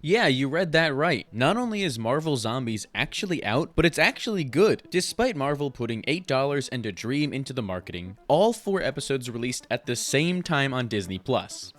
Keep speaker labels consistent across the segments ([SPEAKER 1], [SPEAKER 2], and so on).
[SPEAKER 1] Yeah, you read that right. Not only is Marvel Zombies actually out, but it's actually good. Despite Marvel putting $8 and a dream into the marketing, all 4 episodes released at the same time on Disney+.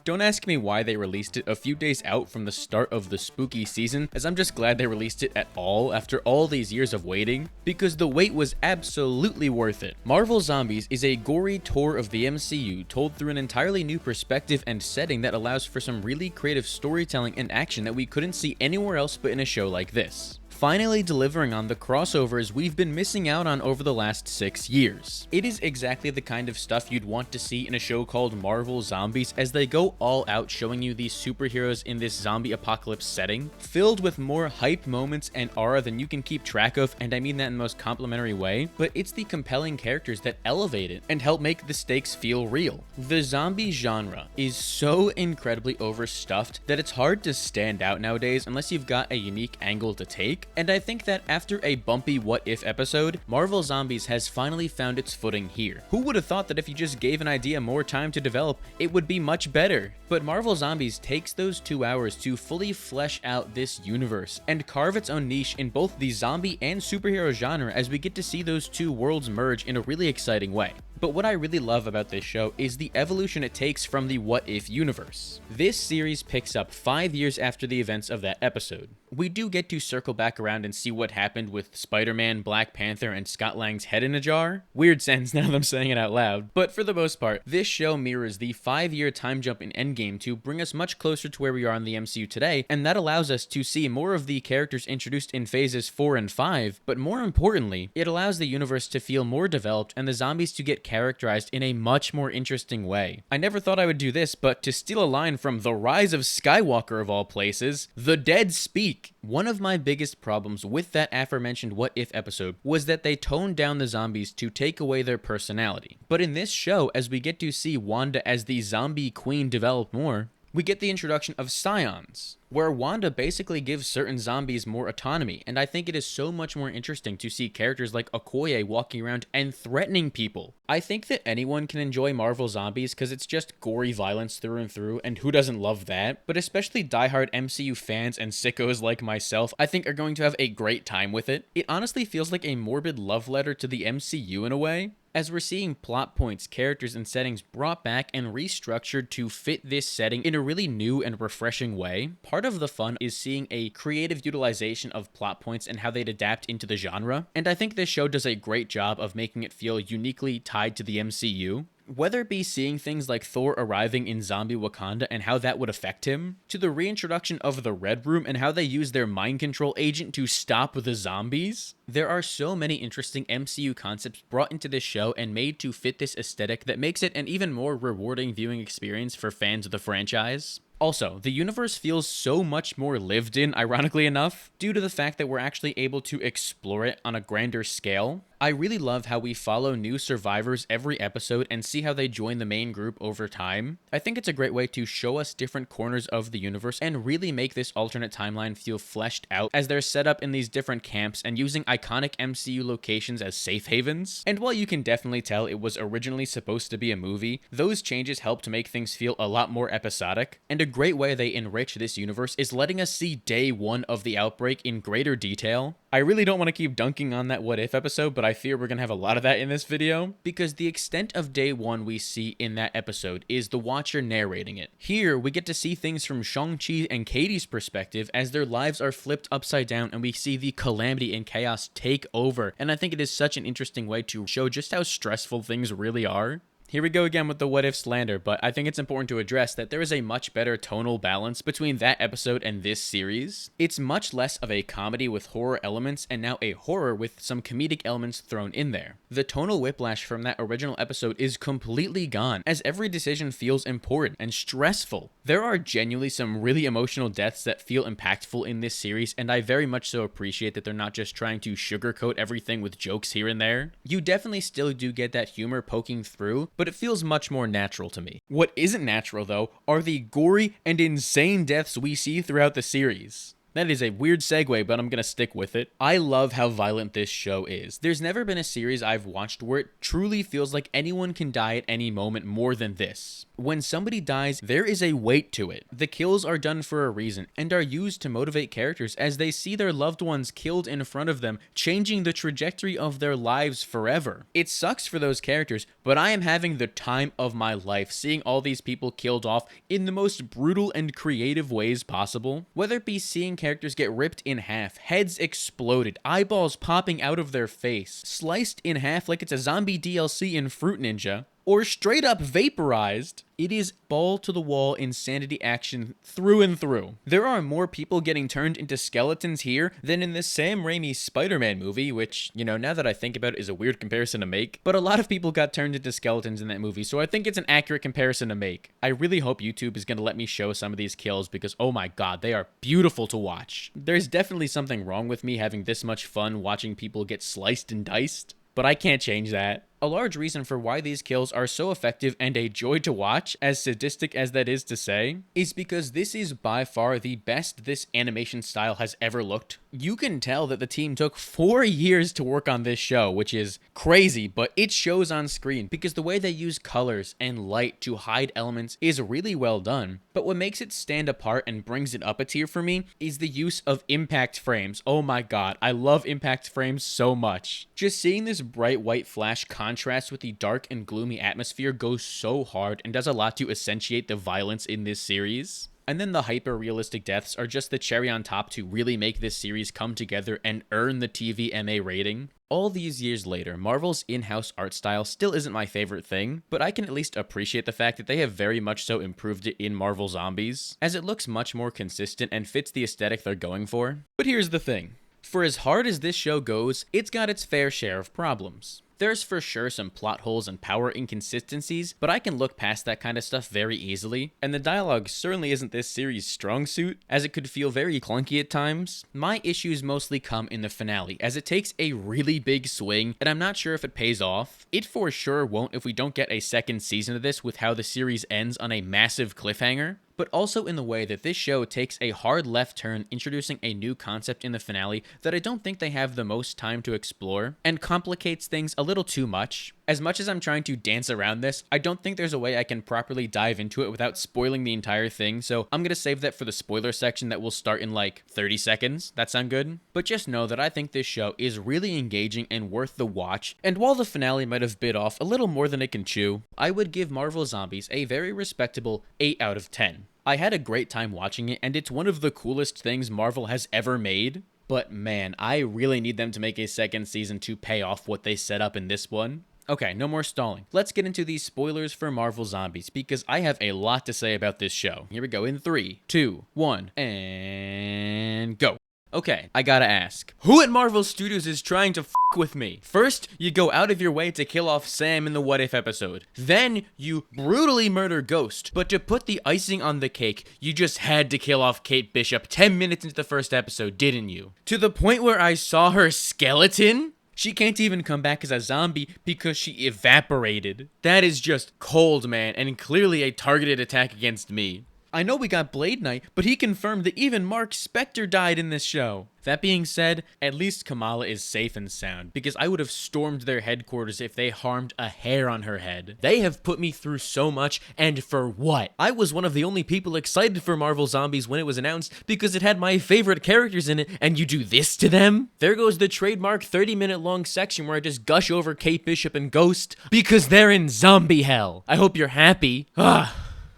[SPEAKER 1] Don't ask me why they released it a few days out from the start of the spooky season, as I'm just glad they released it at all after all these years of waiting, because the wait was absolutely worth it. Marvel Zombies is a gory tour of the MCU told through an entirely new perspective and setting that allows for some really creative storytelling and action that we couldn't see anywhere else but in a show like this. Finally delivering on the crossovers we've been missing out on over the last 6 years. It is exactly the kind of stuff you'd want to see in a show called Marvel Zombies, as they go all out showing you these superheroes in this zombie apocalypse setting, filled with more hype moments and aura than you can keep track of, and I mean that in the most complimentary way, but it's the compelling characters that elevate it and help make the stakes feel real. The zombie genre is so incredibly overstuffed that it's hard to stand out nowadays unless you've got a unique angle to take. And I think that after a bumpy What If episode, Marvel Zombies has finally found its footing here. Who would have thought that if you just gave an idea more time to develop, it would be much better? But Marvel Zombies takes those 2 hours to fully flesh out this universe and carve its own niche in both the zombie and superhero genre, as we get to see those two worlds merge in a really exciting way. But what I really love about this show is the evolution it takes from the What If universe. This series picks up 5 years after the events of that episode. We do get to circle back around and see what happened with Spider-Man, Black Panther, and Scott Lang's head in a jar. Weird sense now that I'm saying it out loud. But for the most part, this show mirrors the 5-year time jump in Endgame to bring us much closer to where we are in the MCU today, and that allows us to see more of the characters introduced in phases 4 and 5, but more importantly, it allows the universe to feel more developed and the zombies to get characterized in a much more interesting way. I never thought I would do this, but to steal a line from The Rise of Skywalker of all places, the dead speak. One of my biggest problems with that aforementioned What If episode was that they toned down the zombies to take away their personality. But in this show, as we get to see Wanda as the zombie queen develop more, we get the introduction of Scions, where Wanda basically gives certain zombies more autonomy, and I think it is so much more interesting to see characters like Okoye walking around and threatening people. I think that anyone can enjoy Marvel Zombies because it's just gory violence through and through, and who doesn't love that? But especially diehard MCU fans and sickos like myself, I think are going to have a great time with it. It honestly feels like a morbid love letter to the MCU in a way, as we're seeing plot points, characters, and settings brought back and restructured to fit this setting in a really new and refreshing way. Part of the fun is seeing a creative utilization of plot points and how they'd adapt into the genre, and I think this show does a great job of making it feel uniquely tied to the MCU. Whether it be seeing things like Thor arriving in zombie Wakanda and how that would affect him, to the reintroduction of the Red Room and how they use their mind control agent to stop the zombies. There are so many interesting MCU concepts brought into this show and made to fit this aesthetic that makes it an even more rewarding viewing experience for fans of the franchise. Also, the universe feels so much more lived in, ironically enough, due to the fact that we're actually able to explore it on a grander scale. I really love how we follow new survivors every episode and see how they join the main group over time. I think it's a great way to show us different corners of the universe and really make this alternate timeline feel fleshed out, as they're set up in these different camps and using iconic MCU locations as safe havens. And while you can definitely tell it was originally supposed to be a movie, those changes help to make things feel a lot more episodic. And a great way they enrich this universe is letting us see day 1 of the outbreak in greater detail. I really don't want to keep dunking on that What If episode, but I fear we're going to have a lot of that in this video, because the extent of day 1 we see in that episode is the Watcher narrating it. Here, we get to see things from Shang-Chi and Katie's perspective as their lives are flipped upside down and we see the calamity and chaos take over, and I think it is such an interesting way to show just how stressful things really are. Here we go again with the what if slander, but I think it's important to address that there is a much better tonal balance between that episode and this series. It's much less of a comedy with horror elements and now a horror with some comedic elements thrown in there. The tonal whiplash from that original episode is completely gone, as every decision feels important and stressful. There are genuinely some really emotional deaths that feel impactful in this series, and I very much so appreciate that they're not just trying to sugarcoat everything with jokes here and there. You definitely still do get that humor poking through, but it feels much more natural to me. What isn't natural, though, are the gory and insane deaths we see throughout the series. That is a weird segue, but I'm gonna stick with it. I love how violent this show is. There's never been a series I've watched where it truly feels like anyone can die at any moment more than this. When somebody dies, there is a weight to it. The kills are done for a reason and are used to motivate characters as they see their loved ones killed in front of them, changing the trajectory of their lives forever. It sucks for those characters, but I am having the time of my life seeing all these people killed off in the most brutal and creative ways possible. Whether it be seeing characters get ripped in half, heads exploded, eyeballs popping out of their face, sliced in half like it's a zombie DLC in Fruit Ninja, or straight up vaporized, it is ball-to-the-wall insanity action through and through. There are more people getting turned into skeletons here than in the Sam Raimi Spider-Man movie, which, you know, now that I think about it, is a weird comparison to make, but a lot of people got turned into skeletons in that movie, so I think it's an accurate comparison to make. I really hope YouTube is going to let me show some of these kills because, oh my god, they are beautiful to watch. There's definitely something wrong with me having this much fun watching people get sliced and diced, but I can't change that. A large reason for why these kills are so effective and a joy to watch, as sadistic as that is to say, is because this is by far the best this animation style has ever looked. You can tell that the team took 4 years to work on this show, which is crazy, but it shows on screen because the way they use colors and light to hide elements is really well done. But what makes it stand apart and brings it up a tier for me is the use of impact frames. Oh my god, I love impact frames so much. Just seeing this bright white flash contrast with the dark and gloomy atmosphere goes so hard and does a lot to accentuate the violence in this series. And then the hyper-realistic deaths are just the cherry on top to really make this series come together and earn the TVMA rating. All these years later, Marvel's in-house art style still isn't my favorite thing, but I can at least appreciate the fact that they have very much so improved it in Marvel Zombies, as it looks much more consistent and fits the aesthetic they're going for. But here's the thing. For as hard as this show goes, it's got its fair share of problems. There's for sure some plot holes and power inconsistencies, but I can look past that kind of stuff very easily, and the dialogue certainly isn't this series' strong suit, as it could feel very clunky at times. My issues mostly come in the finale, as it takes a really big swing, and I'm not sure if it pays off. It for sure won't if we don't get a second season of this with how the series ends on a massive cliffhanger, but also in the way that this show takes a hard left turn introducing a new concept in the finale that I don't think they have the most time to explore, and complicates things a little too much. As much as I'm trying to dance around this, I don't think there's a way I can properly dive into it without spoiling the entire thing, so I'm gonna save that for the spoiler section that will start in like 30 seconds. That sound good? But just know that I think this show is really engaging and worth the watch, and while the finale might have bit off a little more than it can chew, I would give Marvel Zombies a very respectable 8 out of 10. I had a great time watching it, and it's one of the coolest things Marvel has ever made. But man, I really need them to make a second season to pay off what they set up in this one. Okay, no more stalling. Let's get into these spoilers for Marvel Zombies, because I have a lot to say about this show. Here we go in 3, 2, 1, and go. Okay, I gotta ask, who at Marvel Studios is trying to f with me? First, you go out of your way to kill off Sam in the What If episode. Then, you brutally murder Ghost. But to put the icing on the cake, you just had to kill off Kate Bishop 10 minutes into the first episode, didn't you? To the point where I saw her skeleton? She can't even come back as a zombie because she evaporated. That is just cold, man, and clearly a targeted attack against me. I know we got Blade Knight, but he confirmed that even Mark Spector died in this show. That being said, at least Kamala is safe and sound, because I would have stormed their headquarters if they harmed a hair on her head. They have put me through so much, and for what? I was one of the only people excited for Marvel Zombies when it was announced, because it had my favorite characters in it, and you do this to them? There goes the trademark 30-minute long section where I just gush over Kate Bishop and Ghost, because they're in zombie hell. I hope you're happy.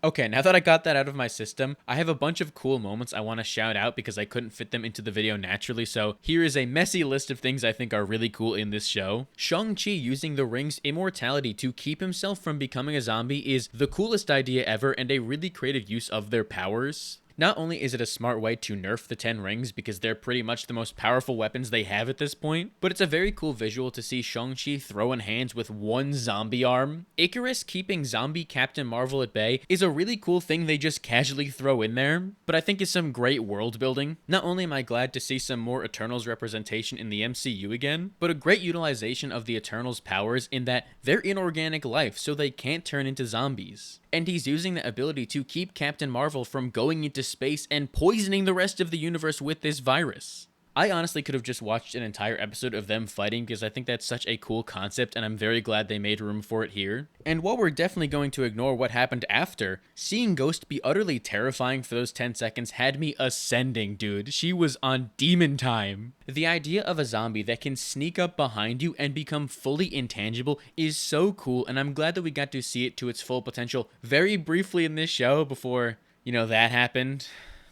[SPEAKER 1] Okay, now that I got that out of my system, I have a bunch of cool moments I want to shout out because I couldn't fit them into the video naturally, so here is a messy list of things I think are really cool in this show. Shang-Chi using the ring's immortality to keep himself from becoming a zombie is the coolest idea ever and a really creative use of their powers. Not only is it a smart way to nerf the 10 rings because they're pretty much the most powerful weapons they have at this point, but it's a very cool visual to see Shang-Chi throwing hands with one zombie arm. Icarus keeping zombie Captain Marvel at bay is a really cool thing they just casually throw in there, but I think is some great world building. Not only am I glad to see some more Eternals representation in the MCU again, but a great utilization of the Eternals' powers in that they're inorganic life, so they can't turn into zombies. And he's using the ability to keep Captain Marvel from going into into space and poisoning the rest of the universe with this virus. I honestly could have just watched an entire episode of them fighting because I think that's such a cool concept and I'm very glad they made room for it here. And while we're definitely going to ignore what happened after, seeing Ghost be utterly terrifying for those 10 seconds had me ascending, dude. She was on demon time. The idea of a zombie that can sneak up behind you and become fully intangible is so cool, and I'm glad that we got to see it to its full potential very briefly in this show before, that happened.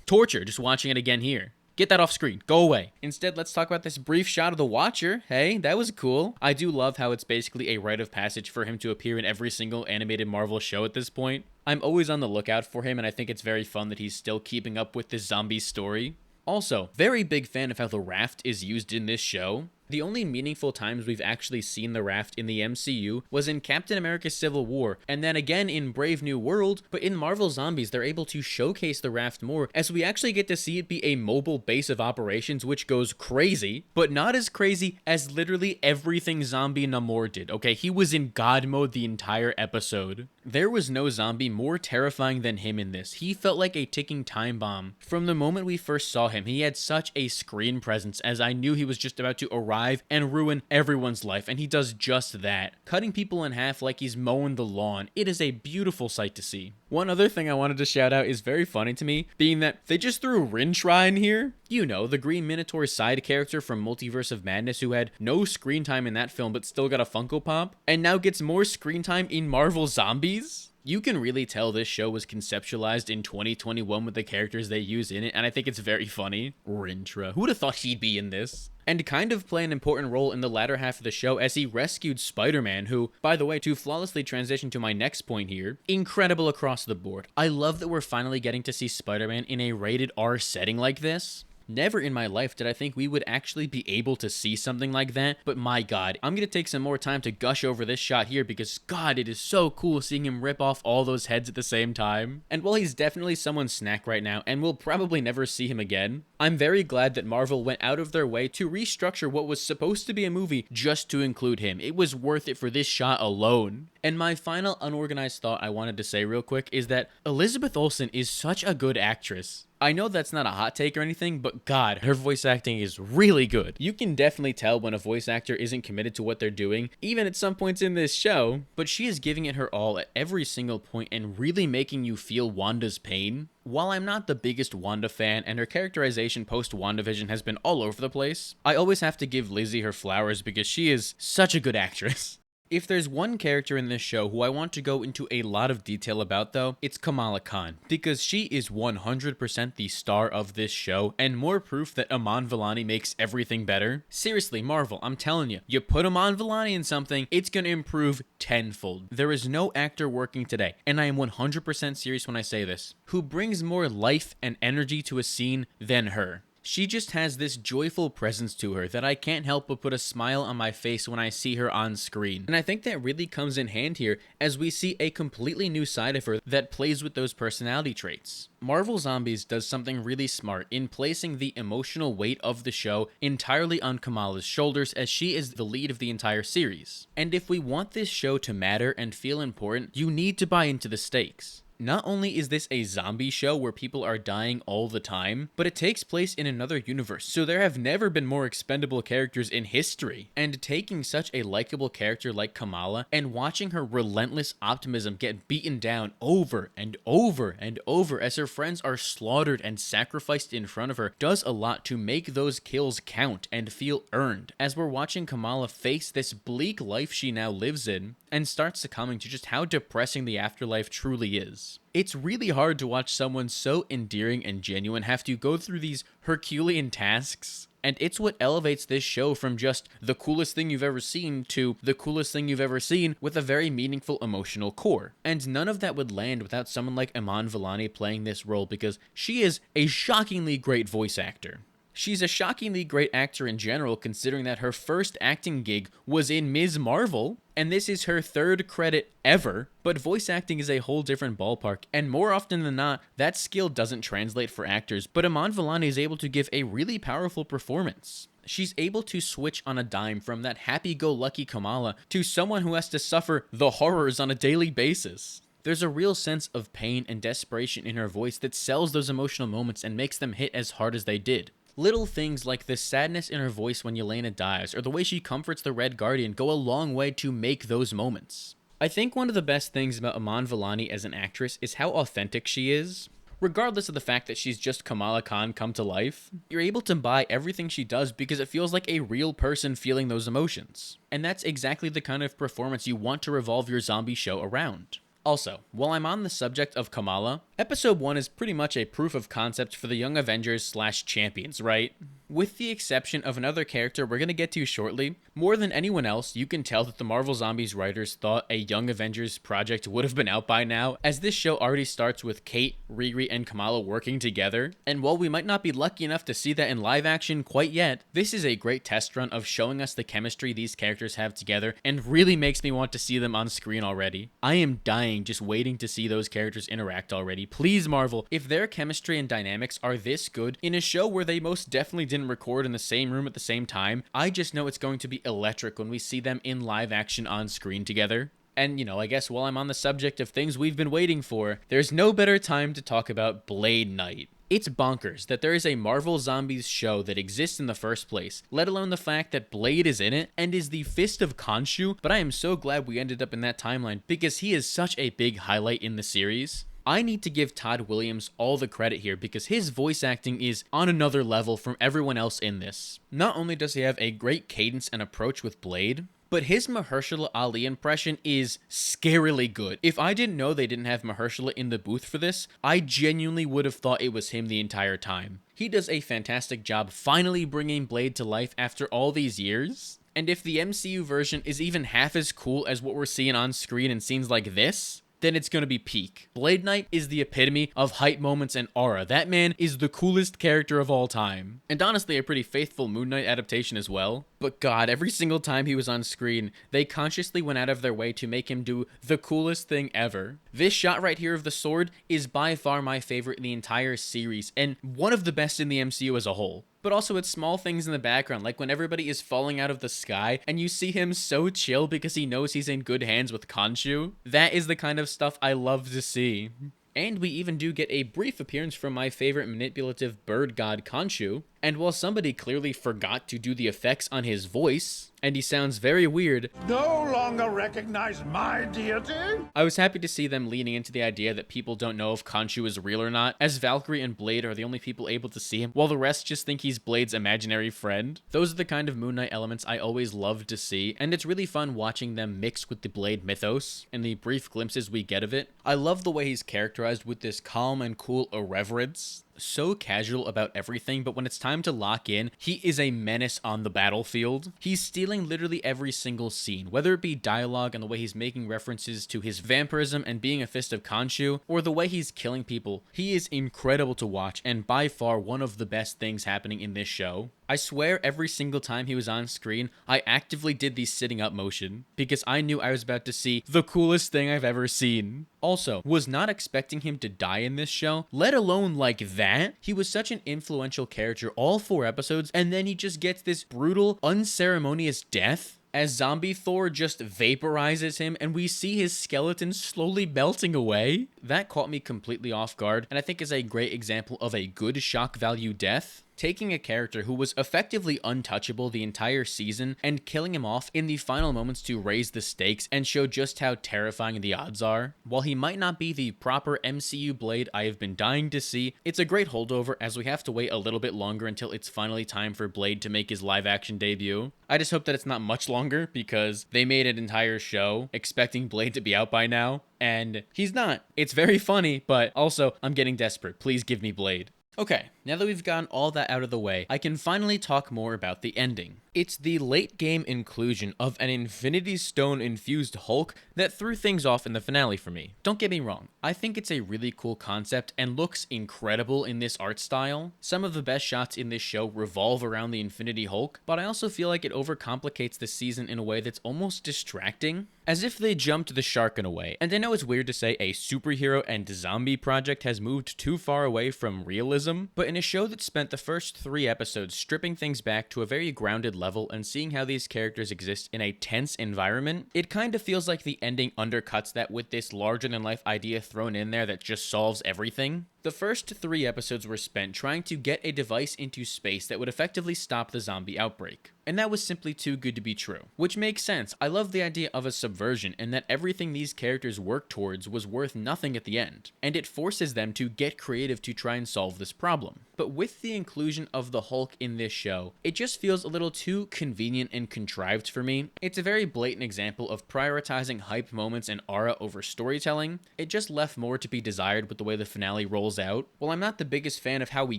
[SPEAKER 1] Torture, just watching it again here. Get that off screen. Go away. Instead, let's talk about this brief shot of the Watcher. Hey, that was cool. I do love how it's basically a rite of passage for him to appear in every single animated Marvel show at this point. I'm always on the lookout for him, and I think it's very fun that he's still keeping up with this zombie story. Also, very big fan of how the raft is used in this show. The only meaningful times we've actually seen the raft in the MCU was in Captain America Civil War, and then again in Brave New World, but in Marvel Zombies, they're able to showcase the raft more, as we actually get to see it be a mobile base of operations, which goes crazy, but not as crazy as literally everything Zombie Namor did, okay? He was in God mode the entire episode. There was no zombie more terrifying than him in this. He felt like a ticking time bomb. From the moment we first saw him, he had such a screen presence, as I knew he was just about to arrive and ruin everyone's life, and he does just that. Cutting people in half like he's mowing the lawn. It is a beautiful sight to see. One other thing I wanted to shout out is very funny to me, being that they just threw Rintrah in here. The Green Minotaur side character from Multiverse of Madness who had no screen time in that film but still got a Funko Pop, and now gets more screen time in Marvel Zombies. You can really tell this show was conceptualized in 2021 with the characters they use in it, and I think it's very funny. Rintrah. Who would have thought he'd be in this? And kind of play an important role in the latter half of the show as he rescued Spider-Man, who, by the way, to flawlessly transition to my next point here, incredible across the board. I love that we're finally getting to see Spider-Man in a rated R setting like this. Never in my life did I think we would actually be able to see something like that, but my god, I'm gonna take some more time to gush over this shot here because god, it is so cool seeing him rip off all those heads at the same time. And while he's definitely someone's snack right now, and we'll probably never see him again, I'm very glad that Marvel went out of their way to restructure what was supposed to be a movie just to include him. It was worth it for this shot alone. And my final unorganized thought I wanted to say real quick is that Elizabeth Olsen is such a good actress. I know that's not a hot take or anything, but god, her voice acting is really good. You can definitely tell when a voice actor isn't committed to what they're doing, even at some points in this show, but she is giving it her all at every single point and really making you feel Wanda's pain. While I'm not the biggest Wanda fan and her characterization post-WandaVision has been all over the place, I always have to give Lizzie her flowers because she is such a good actress. If there's one character in this show who I want to go into a lot of detail about though, it's Kamala Khan, because she is 100% the star of this show and more proof that Iman Vellani makes everything better. Seriously, Marvel, I'm telling you, you put Iman Vellani in something, it's gonna improve tenfold. There is no actor working today, and I am 100% serious when I say this, who brings more life and energy to a scene than her. She just has this joyful presence to her that I can't help but put a smile on my face when I see her on screen. And I think that really comes in hand here as we see a completely new side of her that plays with those personality traits. Marvel Zombies does something really smart in placing the emotional weight of the show entirely on Kamala's shoulders as she is the lead of the entire series. And if we want this show to matter and feel important, you need to buy into the stakes. Not only is this a zombie show where people are dying all the time, but it takes place in another universe, so there have never been more expendable characters in history. And taking such a likable character like Kamala and watching her relentless optimism get beaten down over and over and over as her friends are slaughtered and sacrificed in front of her does a lot to make those kills count and feel earned, as we're watching Kamala face this bleak life she now lives in and start succumbing to just how depressing the afterlife truly is. It's really hard to watch someone so endearing and genuine have to go through these Herculean tasks, and it's what elevates this show from just the coolest thing you've ever seen to the coolest thing you've ever seen with a very meaningful emotional core. And none of that would land without someone like Iman Vellani playing this role because she is a shockingly great voice actor. She's a shockingly great actor in general, considering that her first acting gig was in Ms. Marvel, and this is her third credit ever, but voice acting is a whole different ballpark, and more often than not, that skill doesn't translate for actors, but Iman Vellani is able to give a really powerful performance. She's able to switch on a dime from that happy-go-lucky Kamala to someone who has to suffer the horrors on a daily basis. There's a real sense of pain and desperation in her voice that sells those emotional moments and makes them hit as hard as they did. Little things like the sadness in her voice when Yelena dies, or the way she comforts the Red Guardian, go a long way to make those moments. I think one of the best things about Iman Vellani as an actress is how authentic she is. Regardless of the fact that she's just Kamala Khan come to life, you're able to buy everything she does because it feels like a real person feeling those emotions. And that's exactly the kind of performance you want to revolve your zombie show around. Also, while I'm on the subject of Kamala, episode 1 is pretty much a proof of concept for the Young Avengers / champions, right? With the exception of another character we're gonna get to shortly, more than anyone else, you can tell that the Marvel Zombies writers thought a Young Avengers project would have been out by now, as this show already starts with Kate, Riri, and Kamala working together, and while we might not be lucky enough to see that in live action quite yet, this is a great test run of showing us the chemistry these characters have together, and really makes me want to see them on screen already. I am dying just waiting to see those characters interact already. Please, Marvel, if their chemistry and dynamics are this good in a show where they most definitely didn't record in the same room at the same time, I just know it's going to be electric when we see them in live action on screen together. And, I guess while I'm on the subject of things we've been waiting for, there's no better time to talk about Blade Night. It's bonkers that there is a Marvel Zombies show that exists in the first place, let alone the fact that Blade is in it and is the fist of Khonshu, but I am so glad we ended up in that timeline because he is such a big highlight in the series. I need to give Todd Williams all the credit here because his voice acting is on another level from everyone else in this. Not only does he have a great cadence and approach with Blade, but his Mahershala Ali impression is scarily good. If I didn't know they didn't have Mahershala in the booth for this, I genuinely would have thought it was him the entire time. He does a fantastic job finally bringing Blade to life after all these years. And if the MCU version is even half as cool as what we're seeing on screen in scenes like this, then it's gonna be peak. Blade Knight is the epitome of hype moments and aura. That man is the coolest character of all time. And honestly, a pretty faithful Moon Knight adaptation as well. But God, every single time he was on screen, they consciously went out of their way to make him do the coolest thing ever. This shot right here of the sword is by far my favorite in the entire series, and one of the best in the MCU as a whole. But also it's small things in the background, like when everybody is falling out of the sky and you see him so chill because he knows he's in good hands with Khonshu. That is the kind of stuff I love to see. And we even do get a brief appearance from my favorite manipulative bird god Khonshu. And while somebody clearly forgot to do the effects on his voice, and he sounds very weird,
[SPEAKER 2] no longer recognize my deity?
[SPEAKER 1] I was happy to see them leaning into the idea that people don't know if Khonshu is real or not, as Valkyrie and Blade are the only people able to see him, while the rest just think he's Blade's imaginary friend. Those are the kind of Moon Knight elements I always love to see, and it's really fun watching them mix with the Blade mythos, and the brief glimpses we get of it. I love the way he's characterized with this calm and cool irreverence. So casual about everything, but when it's time to lock in, he is a menace on the battlefield. He's stealing literally every single scene, whether it be dialogue and the way he's making references to his vampirism and being a fist of Khonshu, or the way he's killing people. He is incredible to watch, and by far one of the best things happening in this show. I swear every single time he was on screen, I actively did the sitting up motion, because I knew I was about to see the coolest thing I've ever seen. Also, was not expecting him to die in this show, let alone like that. He was such an influential character all 4 episodes, and then he just gets this brutal, unceremonious death as zombie Thor just vaporizes him and we see his skeleton slowly melting away. That caught me completely off guard, and I think is a great example of a good shock value death. Taking a character who was effectively untouchable the entire season and killing him off in the final moments to raise the stakes and show just how terrifying the odds are. While he might not be the proper MCU Blade I have been dying to see, it's a great holdover as we have to wait a little bit longer until it's finally time for Blade to make his live action debut. I just hope that it's not much longer because they made an entire show expecting Blade to be out by now, and he's not. It's very funny, but also I'm getting desperate. Please give me Blade. Okay, now that we've gotten all that out of the way, I can finally talk more about the ending. It's the late game inclusion of an Infinity Stone infused Hulk that threw things off in the finale for me. Don't get me wrong, I think it's a really cool concept and looks incredible in this art style. Some of the best shots in this show revolve around the Infinity Hulk, but I also feel like it overcomplicates the season in a way that's almost distracting. As if they jumped the shark in a way. And I know it's weird to say a superhero and zombie project has moved too far away from realism, but in a show that spent the first 3 episodes stripping things back to a very grounded level, and seeing how these characters exist in a tense environment, it kind of feels like the ending undercuts that with this larger-than-life idea thrown in there that just solves everything. The first 3 episodes were spent trying to get a device into space that would effectively stop the zombie outbreak. And that was simply too good to be true. Which makes sense. I love the idea of a subversion and that everything these characters work towards was worth nothing at the end. And it forces them to get creative to try and solve this problem. But with the inclusion of the Hulk in this show, it just feels a little too convenient and contrived for me. It's a very blatant example of prioritizing hype moments and aura over storytelling. It just left more to be desired with the way the finale rolls out. While I'm not the biggest fan of how we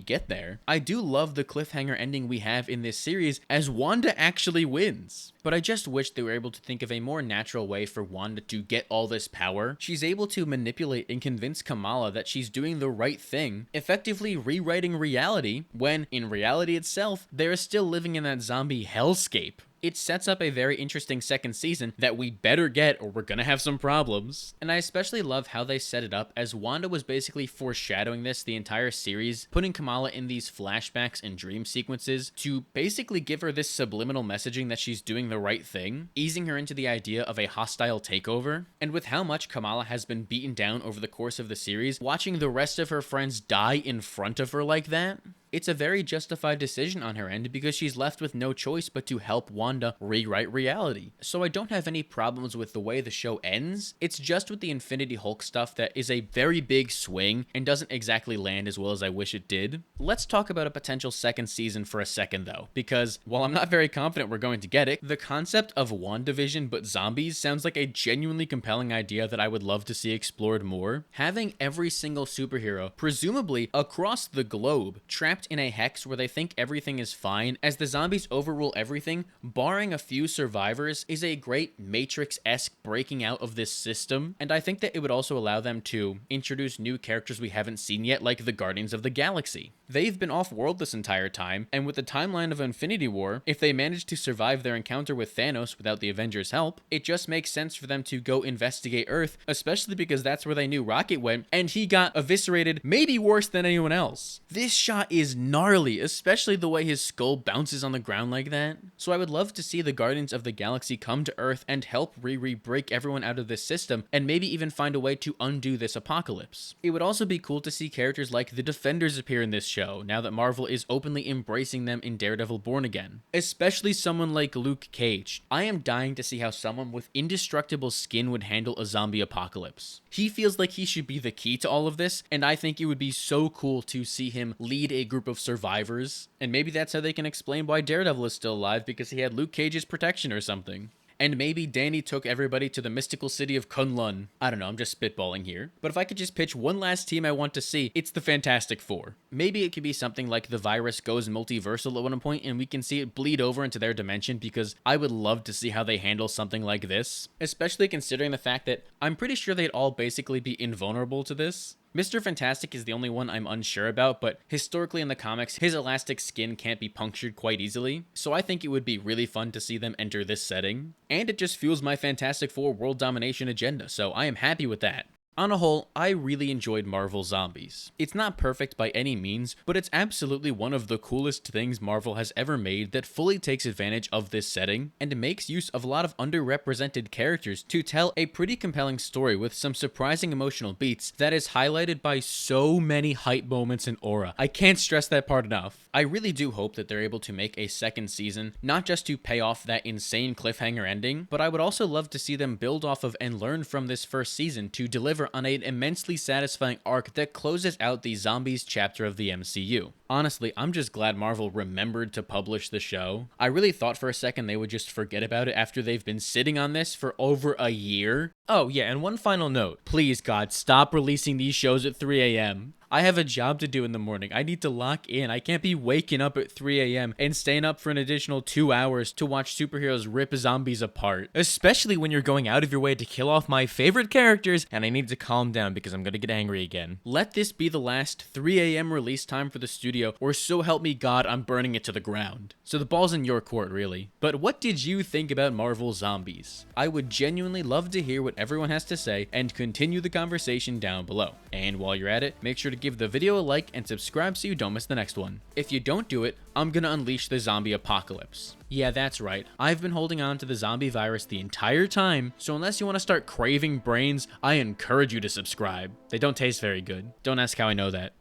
[SPEAKER 1] get there, I do love the cliffhanger ending we have in this series as Wanda actually wins. But I just wish they were able to think of a more natural way for Wanda to get all this power. She's able to manipulate and convince Kamala that she's doing the right thing, effectively rewriting reality, when in reality itself, they're still living in that zombie hellscape. It sets up a very interesting second season that we better get or we're gonna have some problems. And I especially love how they set it up, as Wanda was basically foreshadowing this the entire series, putting Kamala in these flashbacks and dream sequences to basically give her this subliminal messaging that she's doing the right thing, easing her into the idea of a hostile takeover. And with how much Kamala has been beaten down over the course of the series, watching the rest of her friends die in front of her like that, it's a very justified decision on her end because she's left with no choice but to help Wanda rewrite reality. So I don't have any problems with the way the show ends. It's just with the Infinity Hulk stuff that is a very big swing and doesn't exactly land as well as I wish it did. Let's talk about a potential second season for a second though, because while I'm not very confident we're going to get it, the concept of WandaVision but zombies sounds like a genuinely compelling idea that I would love to see explored more. Having every single superhero, presumably across the globe, trapped in a hex where they think everything is fine as the zombies overrule everything, barring a few survivors, is a great Matrix-esque breaking out of this system, and I think that it would also allow them to introduce new characters we haven't seen yet, like the Guardians of the Galaxy. They've been off-world this entire time, and with the timeline of Infinity War, if they manage to survive their encounter with Thanos without the Avengers' help, it just makes sense for them to go investigate Earth, especially because that's where they knew Rocket went, and he got eviscerated maybe worse than anyone else. This shot is gnarly, especially the way his skull bounces on the ground like that. So I would love to see the Guardians of the Galaxy come to Earth and help Riri break everyone out of this system, and maybe even find a way to undo this apocalypse. It would also be cool to see characters like the Defenders appear in this show, now that Marvel is openly embracing them in Daredevil Born Again. Especially someone like Luke Cage. I am dying to see how someone with indestructible skin would handle a zombie apocalypse. He feels like he should be the key to all of this, and I think it would be so cool to see him lead a group of survivors, and maybe that's how they can explain why Daredevil is still alive, because he had Luke Cage's protection or something. And maybe Danny took everybody to the mystical city of Kunlun. I don't know, I'm just spitballing here. But if I could just pitch one last team I want to see, it's the Fantastic Four. Maybe it could be something like the virus goes multiversal at one point and we can see it bleed over into their dimension, because I would love to see how they handle something like this. Especially considering the fact that I'm pretty sure they'd all basically be invulnerable to this. Mr. Fantastic is the only one I'm unsure about, but historically in the comics, his elastic skin can't be punctured quite easily, so I think it would be really fun to see them enter this setting. And it just fuels my Fantastic Four world domination agenda, so I am happy with that. On a whole, I really enjoyed Marvel Zombies. It's not perfect by any means, but it's absolutely one of the coolest things Marvel has ever made that fully takes advantage of this setting, and makes use of a lot of underrepresented characters to tell a pretty compelling story with some surprising emotional beats that is highlighted by so many hype moments and aura. I can't stress that part enough. I really do hope that they're able to make a second season, not just to pay off that insane cliffhanger ending, but I would also love to see them build off of and learn from this first season to deliver on an immensely satisfying arc that closes out the Zombies chapter of the MCU. Honestly, I'm just glad Marvel remembered to publish the show. I really thought for a second they would just forget about it after they've been sitting on this for over a year. Oh yeah, and one final note. Please God, stop releasing these shows at 3 a.m. I have a job to do in the morning. I need to lock in. I can't be waking up at 3 a.m. and staying up for an additional 2 hours to watch superheroes rip zombies apart. Especially when you're going out of your way to kill off my favorite characters, and I need to calm down because I'm gonna get angry again. Let this be the last 3 a.m. release time for the studio video, or so help me God, I'm burning it to the ground. So the ball's in your court, really. But what did you think about Marvel Zombies? I would genuinely love to hear what everyone has to say and continue the conversation down below. And while you're at it, make sure to give the video a like and subscribe so you don't miss the next one. If you don't do it, I'm gonna unleash the zombie apocalypse. Yeah, that's right. I've been holding on to the zombie virus the entire time, so unless you want to start craving brains, I encourage you to subscribe. They don't taste very good. Don't ask how I know that.